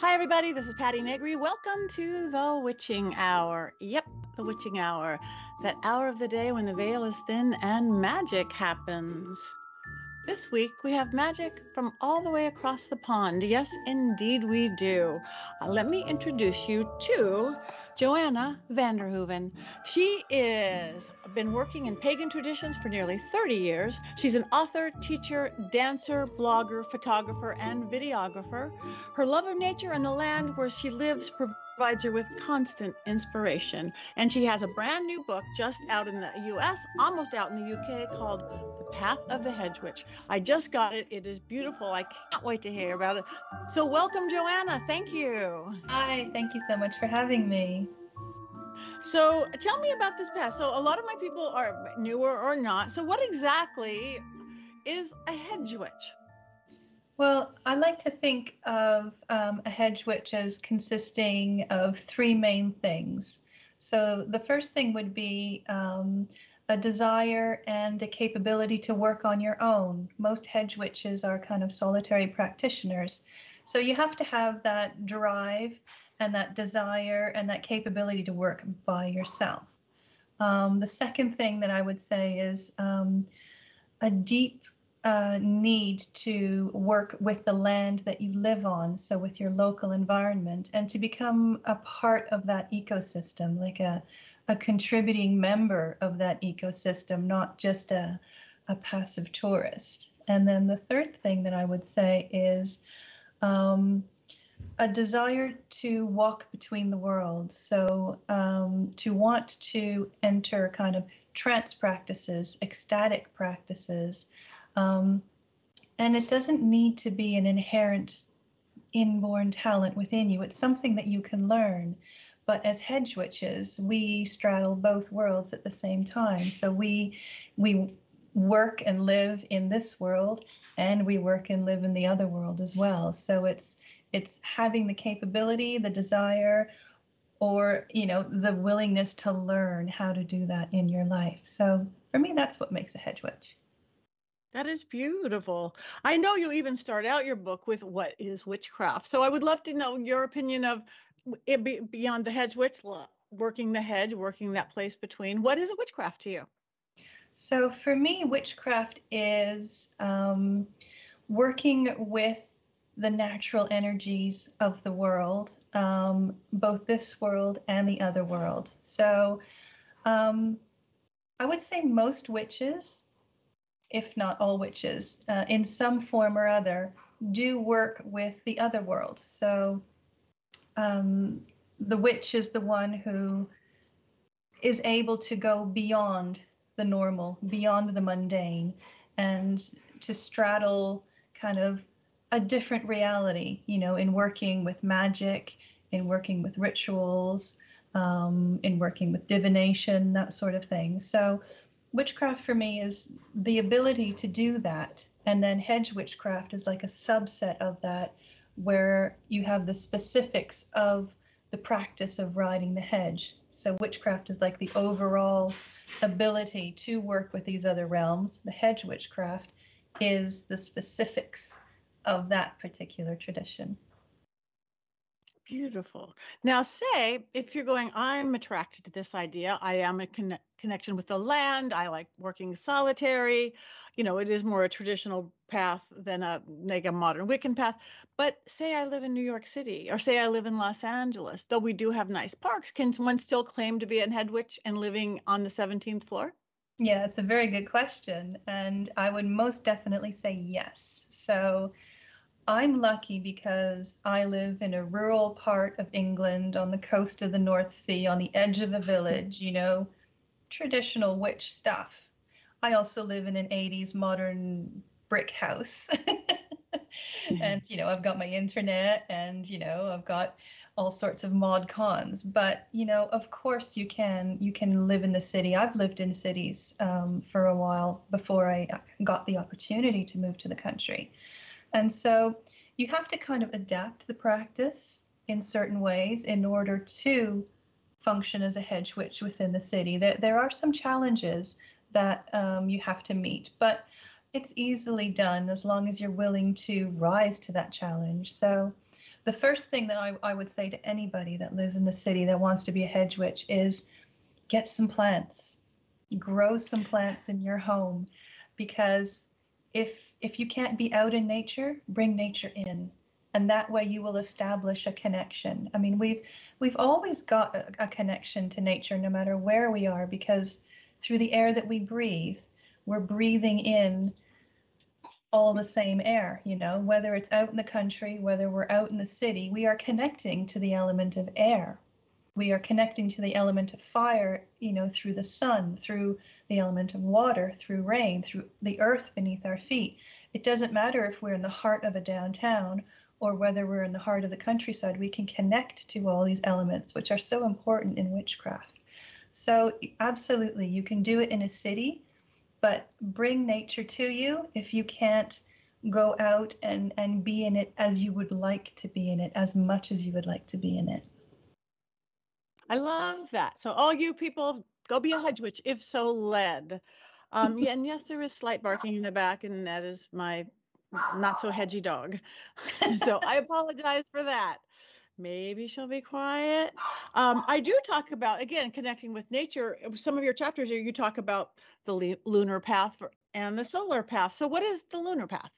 Hi, everybody. This is Patti Negri. Welcome to the Witching Hour. Yep, the Witching Hour. That hour of the day when the veil is thin and magic happens. This week, we have magic from all the way across the pond. Yes, indeed, we do. Let me introduce you to Joanna Hoeven. She is been working in pagan traditions for nearly 30 years. She's an author, teacher, dancer, blogger, photographer, and videographer. Her love of nature and the land where she lives provides her with constant inspiration. And she has a brand new book just out in the US, almost out in the UK, called The Path of the Hedge Witch. I just got it. It is beautiful. I can't wait to hear about it. So welcome, Joanna. Thank you. Hi, thank you so much for having me. So tell me about this path. So a lot of my people are newer or not. So what exactly is a hedge witch? Well, I like to think of a hedge witch as consisting of three main things. So the first thing would be a desire and a capability to work on your own. Most hedge witches are kind of solitary practitioners. So you have to have that drive and that desire and that capability to work by yourself. The second thing that I would say is a deep need to work with the land that you live on, so with your local environment, and to become a part of that ecosystem, like a contributing member of that ecosystem, not just a passive tourist. And then the third thing that I would say is a desire to walk between the worlds. So to want to enter kind of trance practices, ecstatic practices. And it doesn't need to be an inherent inborn talent within you. It's something that you can learn. But as hedge witches, we straddle both worlds at the same time. So we work and live in this world, and we work and live in the other world as well. So it's having the capability, the desire, or the willingness to learn how to do that in your life. So for me, that's what makes a hedge witch. That is beautiful. I know you even start out your book with what is witchcraft. So I would love to know your opinion of it beyond the hedge witch, working the hedge, working that place between. What is a witchcraft to you? So for me, witchcraft is working with the natural energies of the world, both this world and the other world. So I would say most witches, if not all witches, in some form or other, do work with the other world. So the witch is the one who is able to go beyond the normal, beyond the mundane, and to straddle kind of a different reality, in working with magic, in working with rituals, in working with divination, that sort of thing. So witchcraft for me is the ability to do that. And then hedge witchcraft is like a subset of that, where you have the specifics of the practice of riding the hedge. So witchcraft is like the overall ability to work with these other realms. The hedge witchcraft is the specifics of that particular tradition. Beautiful. Now, say if you're going, I'm attracted to this idea. I am a connection with the land. I like working solitary. It is more a traditional path than a modern Wiccan path. But say I live in New York City, or say I live in Los Angeles, though we do have nice parks. Can someone still claim to be a head witch and living on the 17th floor? Yeah, it's a very good question. And I would most definitely say yes. So I'm lucky because I live in a rural part of England on the coast of the North Sea, on the edge of a village, traditional witch stuff. I also live in an 80s modern brick house. And, I've got my internet and, I've got all sorts of mod cons. But, of course you can live in the city. I've lived in cities for a while before I got the opportunity to move to the country. And so you have to kind of adapt the practice in certain ways in order to function as a hedge witch within the city. There are some challenges that you have to meet, but it's easily done as long as you're willing to rise to that challenge. So the first thing that I would say to anybody that lives in the city that wants to be a hedge witch is get some plants, grow some plants in your home, because if you can't be out in nature, bring nature in. And that way you will establish a connection. I mean, we've always got a connection to nature no matter where we are, because through the air that we breathe, we're breathing in all the same air, you know, whether it's out in the country, whether we're out in the city, we are connecting to the element of air. We are connecting to the element of fire, you know, through the sun, through the element of water, through rain, through the earth beneath our feet. It doesn't matter if we're in the heart of a downtown or whether we're in the heart of the countryside, we can connect to all these elements, which are so important in witchcraft. So absolutely, you can do it in a city, but bring nature to you if you can't go out and be in it as you would like to be in it, as much as you would like to be in it. I love that. So all you people, go be a hedge witch, if so led. Yeah, and yes, there is slight barking in the back, and that is my not so hedgy dog. So I apologize for that. Maybe she'll be quiet. I do talk about, again, connecting with nature. Some of your chapters here, you talk about the lunar path and the solar path. So what is the lunar path?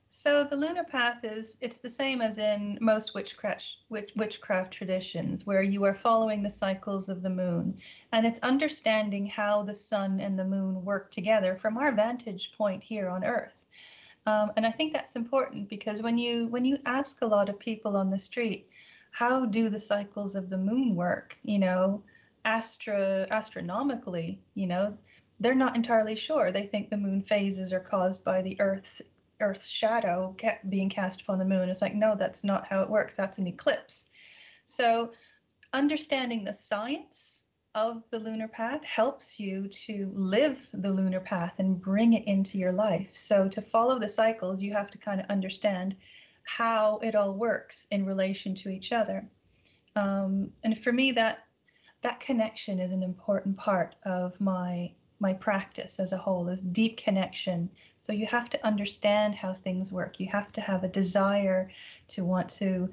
So the lunar path it's the same as in most witchcraft traditions, where you are following the cycles of the moon, and it's understanding how the sun and the moon work together from our vantage point here on Earth. And I think that's important, because when you ask a lot of people on the street, how do the cycles of the moon work, you know, astronomically, you know, they're not entirely sure. They think the moon phases are caused by the Earth's shadow being cast upon the moon. It's like, no, that's not how it works. That's an eclipse. So understanding the science of the lunar path helps you to live the lunar path and bring it into your life. So to follow the cycles, you have to kind of understand how it all works in relation to each other. And for me, that connection is an important part of my practice as a whole, is deep connection. So you have to understand how things work. You have to have a desire to want to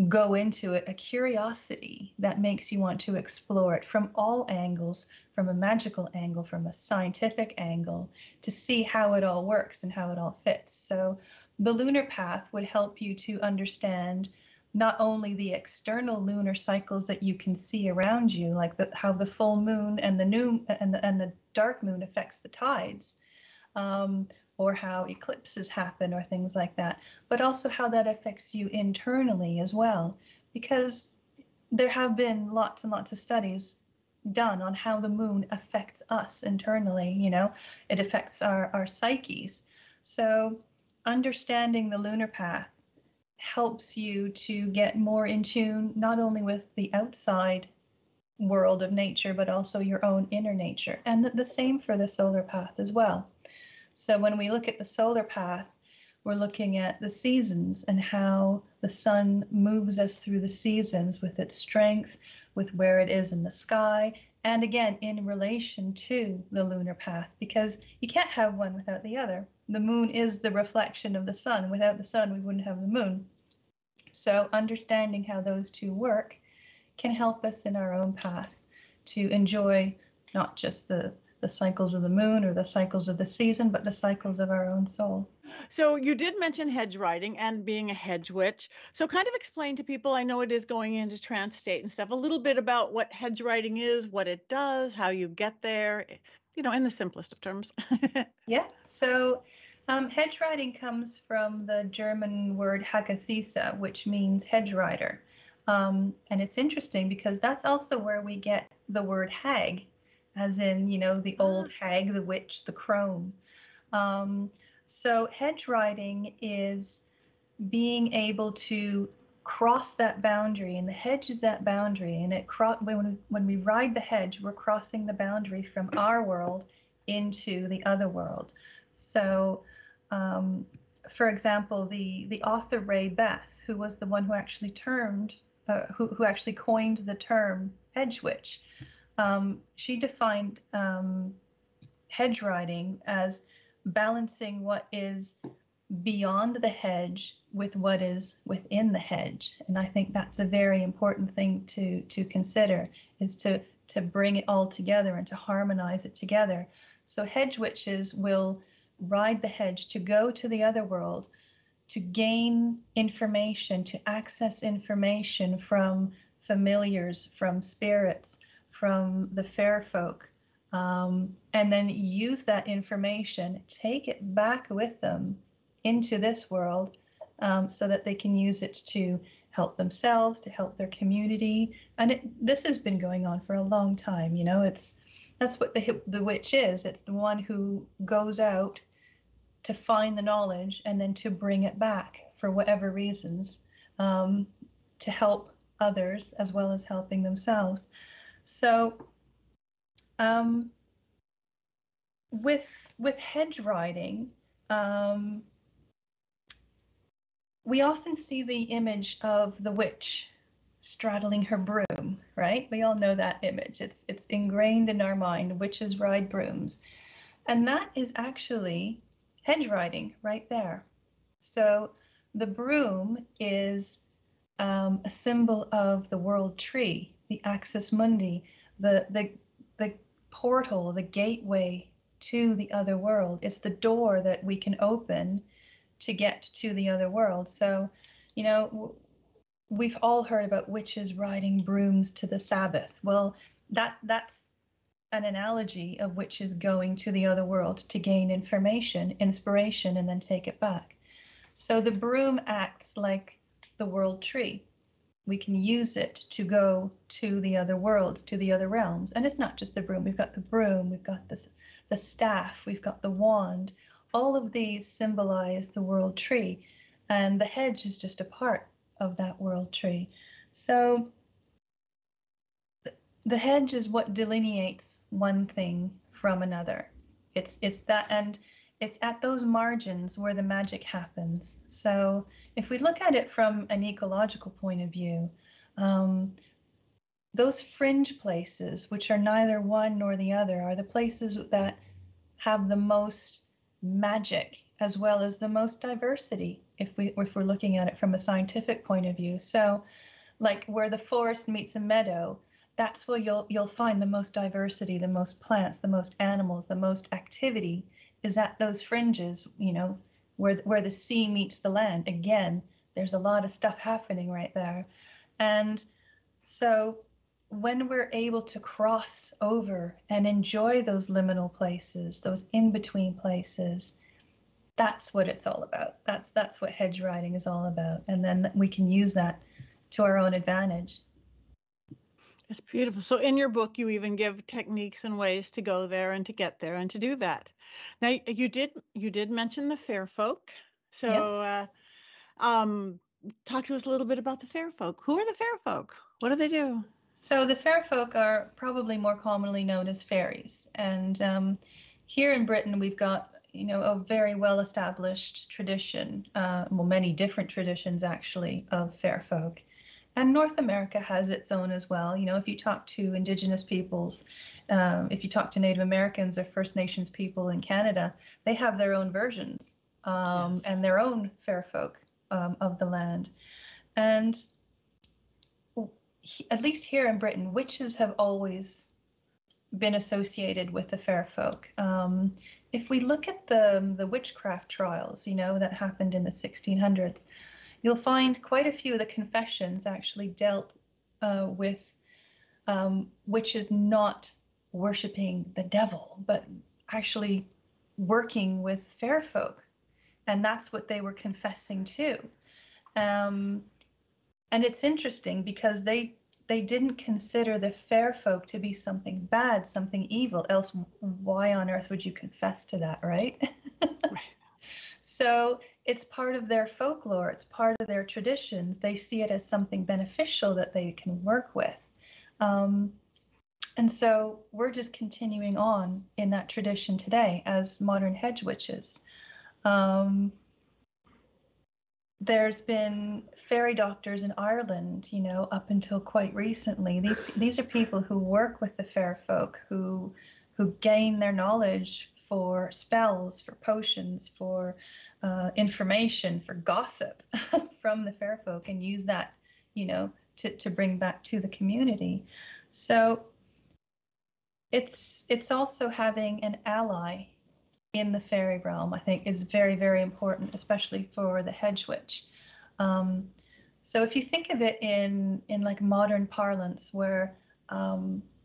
go into it, a curiosity that makes you want to explore it from all angles, from a magical angle, from a scientific angle, to see how it all works and how it all fits. So the lunar path would help you to understand not only the external lunar cycles that you can see around you, like how the full moon and the dark moon affects the tides, or how eclipses happen or things like that, but also how that affects you internally as well, because there have been lots and lots of studies done on how the moon affects us internally. You know, it affects our psyches. So understanding the lunar path helps you to get more in tune, not only with the outside world of nature, but also your own inner nature. And the same for the solar path as well. So when we look at the solar path, we're looking at the seasons and how the sun moves us through the seasons with its strength, with where it is in the sky, and again, in relation to the lunar path, because you can't have one without the other. The moon is the reflection of the sun. Without the sun, we wouldn't have the moon. So understanding how those two work can help us in our own path to enjoy not just the cycles of the moon or the cycles of the season, but the cycles of our own soul. So you did mention hedge riding and being a hedge witch. So kind of explain to people, I know it is going into trance state and stuff, a little bit about what hedge riding is, what it does, how you get there, you know, in the simplest of terms. Yeah. So hedge riding comes from the German word Haggesisa, which means hedge rider. And it's interesting because that's also where we get the word hag, as in, you know, the old hag, the witch, the crone. So hedge riding is being able to cross that boundary, and the hedge is that boundary. And when we ride the hedge, we're crossing the boundary from our world into the other world. So, for example, the author Ray Beth, who was the one who actually who actually coined the term hedge witch, she defined hedge riding as balancing what is beyond the hedge with what is within the hedge. And I think that's a very important thing to consider, is to bring it all together and to harmonize it together. So hedge witches will ride the hedge to go to the other world, to gain information, to access information from familiars, from spirits, from the Fairfolk, and then use that information, take it back with them into this world, so that they can use it to help themselves, to help their community. And this has been going on for a long time. You know, that's what the witch is. It's the one who goes out to find the knowledge and then to bring it back for whatever reasons, to help others as well as helping themselves. So with hedge riding, we often see the image of the witch straddling her broom, right? We all know that image. It's ingrained in our mind. Witches ride brooms. And that is actually hedge riding right there. So the broom is a symbol of the world tree, the axis mundi, the portal, the gateway to the other world. It's the door that we can open to get to the other world. So, you know, we've all heard about witches riding brooms to the Sabbath. Well, that's an analogy of witches going to the other world to gain information, inspiration, and then take it back. So the broom acts like the world tree. We can use it to go to the other worlds, to the other realms. And it's not just the broom. We've got the broom, we've got the staff, we've got the wand. All of these symbolize the world tree, and the hedge is just a part of that world tree. So the hedge is what delineates one thing from another. It's that, and it's at those margins where the magic happens. So if we look at it from an ecological point of view, those fringe places, which are neither one nor the other, are the places that have the most magic as well as the most diversity, if we're looking at it from a scientific point of view. So like where the forest meets a meadow, that's where you'll find the most diversity, the most plants, the most animals, the most activity is at those fringes, you know, where the sea meets the land. Again, there's a lot of stuff happening right there. And so when we're able to cross over and enjoy those liminal places, those in-between places, that's what it's all about. That's what hedge riding is all about. And then we can use that to our own advantage. It's beautiful. So in your book, you even give techniques and ways to go there and to get there and to do that. Now, you did mention the Fairfolk. So Yeah. Talk to us a little bit about the Fairfolk. Who are the Fairfolk? What do they do? So the Fairfolk are probably more commonly known as fairies. And here in Britain, we've got, you know, a very well-established tradition, well, many different traditions actually, of Fairfolk. And North America has its own as well. You know, if you talk to Indigenous peoples, if you talk to Native Americans or First Nations people in Canada, they have their own versions, yes, and their own Fairfolk of the land. And at least here in Britain, witches have always been associated with the Fairfolk. If we look at the witchcraft trials, you know, that happened in the 1600s, you'll find quite a few of the confessions actually dealt with witches not worshiping the devil, but actually working with Fairfolk. And that's what they were confessing to. And it's interesting because they didn't consider the Fairfolk to be something bad, something evil, else why on earth would you confess to that, right? Right. So it's part of their folklore, it's part of their traditions. They see it as something beneficial that they can work with. And so we're just continuing on in that tradition today as modern hedge witches. There's been fairy doctors in Ireland, you know, up until quite recently. These are people who work with the Fairfolk, who gain their knowledge for spells, for potions, for information, for gossip from the Fairfolk, and use that, to bring back to the community. So it's also having an ally in the fairy realm, I think, is very, very important, especially for the Hedge Witch. So if you think of it in like modern parlance, where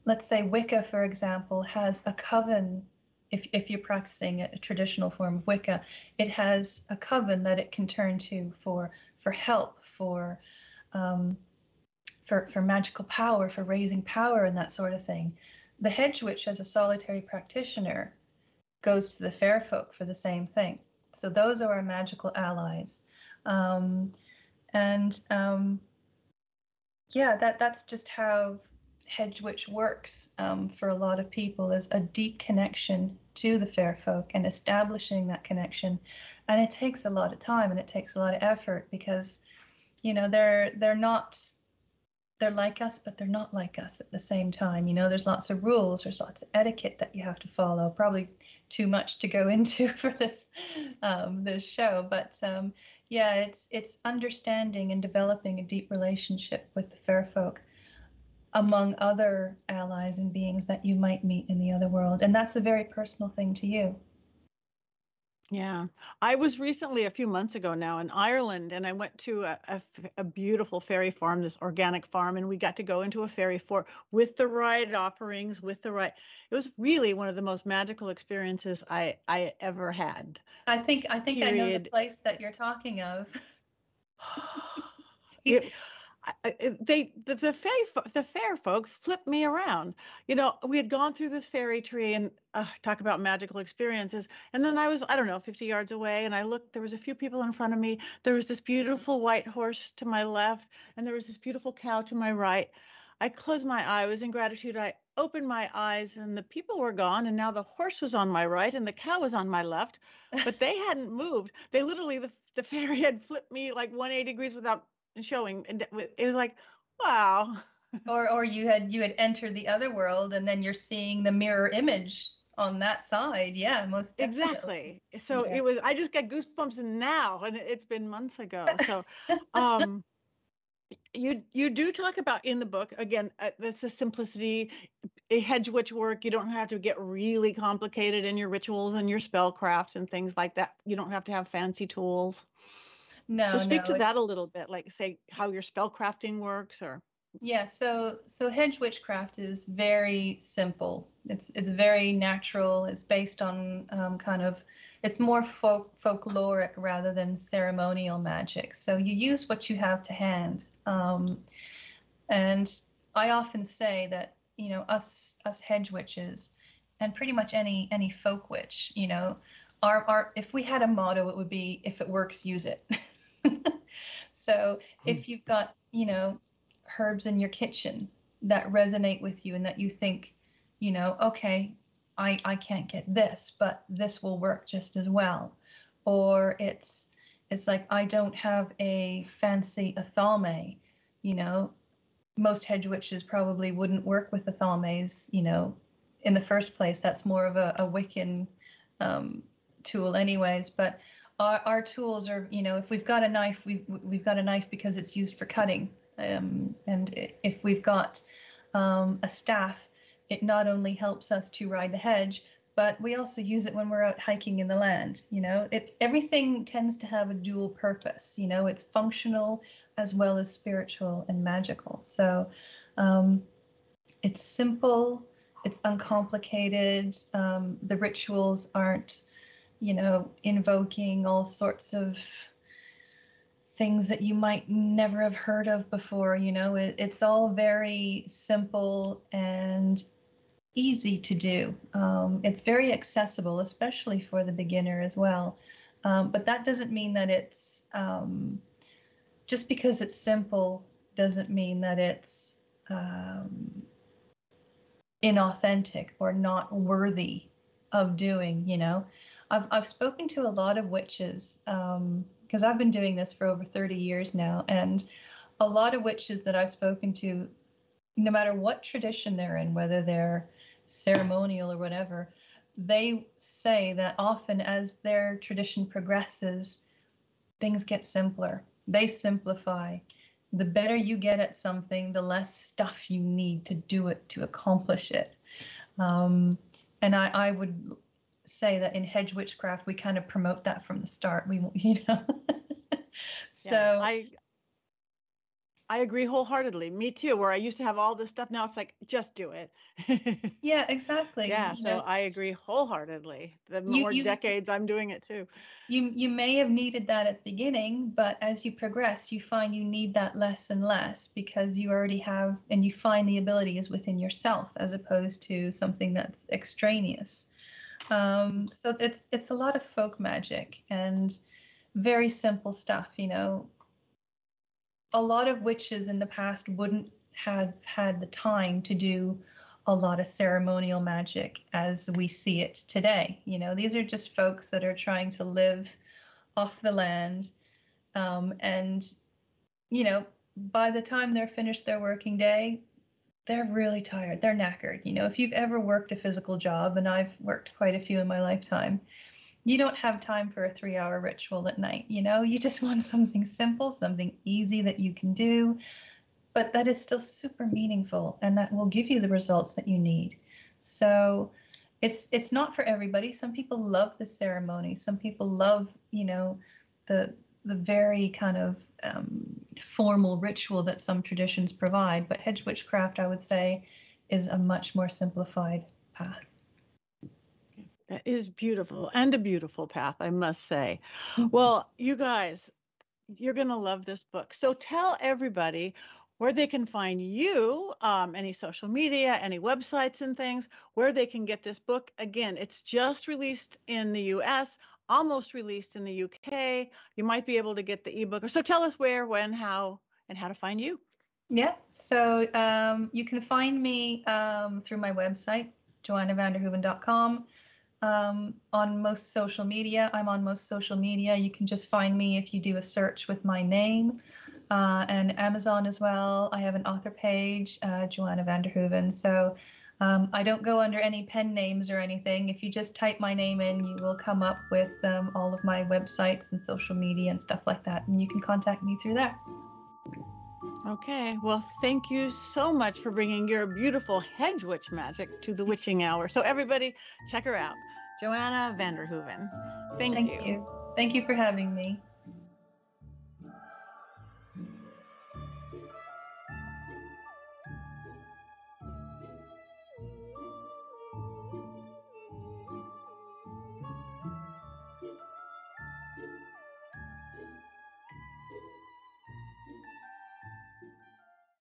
let's say Wicca, for example, has a coven. If you're practicing a traditional form of Wicca, it has a coven that it can turn to for help, for magical power, for raising power, and that sort of thing. The Hedge Witch, as a solitary practitioner, goes to the Fairfolk for the same thing. So those are our magical allies. Yeah, that's just how Hedge Witch works for a lot of people, is a deep connection to the Fairfolk and establishing that connection. And it takes a lot of time and it takes a lot of effort, because they're like us, but they're not like us at the same time. There's lots of rules, there's lots of etiquette that you have to follow. Probably too much to go into for this show, but yeah, it's understanding and developing a deep relationship with the Fairfolk, among other allies and beings that you might meet in the other world, and that's a very personal thing to you. Yeah, I was recently, a few months ago now, in Ireland, and I went to a beautiful fairy farm, this organic farm, and we got to go into a fairy fort with the right offerings, it was really one of the most magical experiences I ever had. I think I know the place that you're talking of. The Fairfolk flipped me around. We had gone through this fairy tree, and talk about magical experiences. And then I was, I don't know, 50 yards away, and I looked, there was a few people in front of me. There was this beautiful white horse to my left, and there was this beautiful cow to my right. I closed my eye. I was in gratitude. I opened my eyes, and the people were gone. And now the horse was on my right and the cow was on my left, but they hadn't moved. They literally, the fairy had flipped me like 180 degrees without showing, and it was like, wow. Or you had entered the other world, and then you're seeing the mirror image on that side. Yeah, most definitely. Exactly. So yeah. It was, I just got goosebumps now, and it's been months ago. So you do talk about in the book, again, that's the simplicity, a Hedge Witch work. You don't have to get really complicated in your rituals and your spellcraft and things like that. You don't have to have fancy tools. No. So speak to that a little bit, like say how your spellcrafting works, or. Yeah, so Hedge Witchcraft is very simple. It's very natural. It's based on it's more folkloric rather than ceremonial magic. So you use what you have to hand. And I often say that, us Hedge Witches, and pretty much any folk witch, our if we had a motto, it would be, if it works, use it. So if you've got, herbs in your kitchen that resonate with you and that you think, okay, I can't get this, but this will work just as well. Or it's like, I don't have a fancy athame, most Hedge Witches probably wouldn't work with athames, in the first place. That's more of a Wiccan tool anyways, but our tools are, if we've got a knife, we've got a knife because it's used for cutting. And if we've got a staff, it not only helps us to ride the hedge, but we also use it when we're out hiking in the land. Everything tends to have a dual purpose. It's functional as well as spiritual and magical. So it's simple, it's uncomplicated. The rituals aren't, invoking all sorts of things that you might never have heard of before. It's all very simple and easy to do. It's very accessible, especially for the beginner as well. But that doesn't mean that it's, just because it's simple doesn't mean that it's inauthentic or not worthy of doing. I've spoken to a lot of witches, because I've been doing this for over 30 years now, and a lot of witches that I've spoken to, no matter what tradition they're in, whether they're ceremonial or whatever, they say that often as their tradition progresses, things get simpler. They simplify. The better you get at something, the less stuff you need to do it, to accomplish it. And I would say that in Hedge Witchcraft, we kind of promote that from the start. We, you know, so yeah, I agree wholeheartedly. Me too. Where I used to have all this stuff, now it's like, just do it. yeah, exactly. Yeah, You so know, I agree wholeheartedly. The you more you decades I'm doing it too. you may have needed that at the beginning, but as you progress, you find you need that less and less because you already have, and you find the ability is within yourself as opposed to something that's extraneous. So it's a lot of folk magic and very simple stuff. You know, a lot of witches in the past wouldn't have had the time to do a lot of ceremonial magic as we see it today. You know, these are just folks that are trying to live off the land. And, you know, by the time they're finished their working day, they're really tired. They're knackered. You know, if you've ever worked a physical job, and I've worked quite a few in my lifetime, you don't have time for a 3-hour ritual at night. You know, you just want something simple, something easy that you can do, but that is still super meaningful and that will give you the results that you need. So it's not for everybody. Some people love the ceremony. Some people love, you know, the very kind of formal ritual that some traditions provide. But Hedge Witchcraft, I would say, is a much more simplified path. That is beautiful, and a beautiful path, I must say. Well, you guys, you're going to love this book. So tell everybody where they can find you, any social media, any websites and things, where they can get this book. Again, it's just released in the US, almost released in the UK. You might be able to get the ebook. So tell us where, when, how, and how to find you. Yeah, so you can find me through my website, joannavanderhoeven.com. On most social media. I'm on most social media. You can just find me if you do a search with my name, and Amazon as well. I have an author page, Joanna Vanderhoeven. So I don't go under any pen names or anything. If you just type my name in, you will come up with all of my websites and social media and stuff like that. And you can contact me through there. Okay, well, thank you so much for bringing your beautiful Hedge Witch magic to the Witching Hour. So everybody, check her out, Joanna Vanderhoeven. Thank you. Thank you for having me.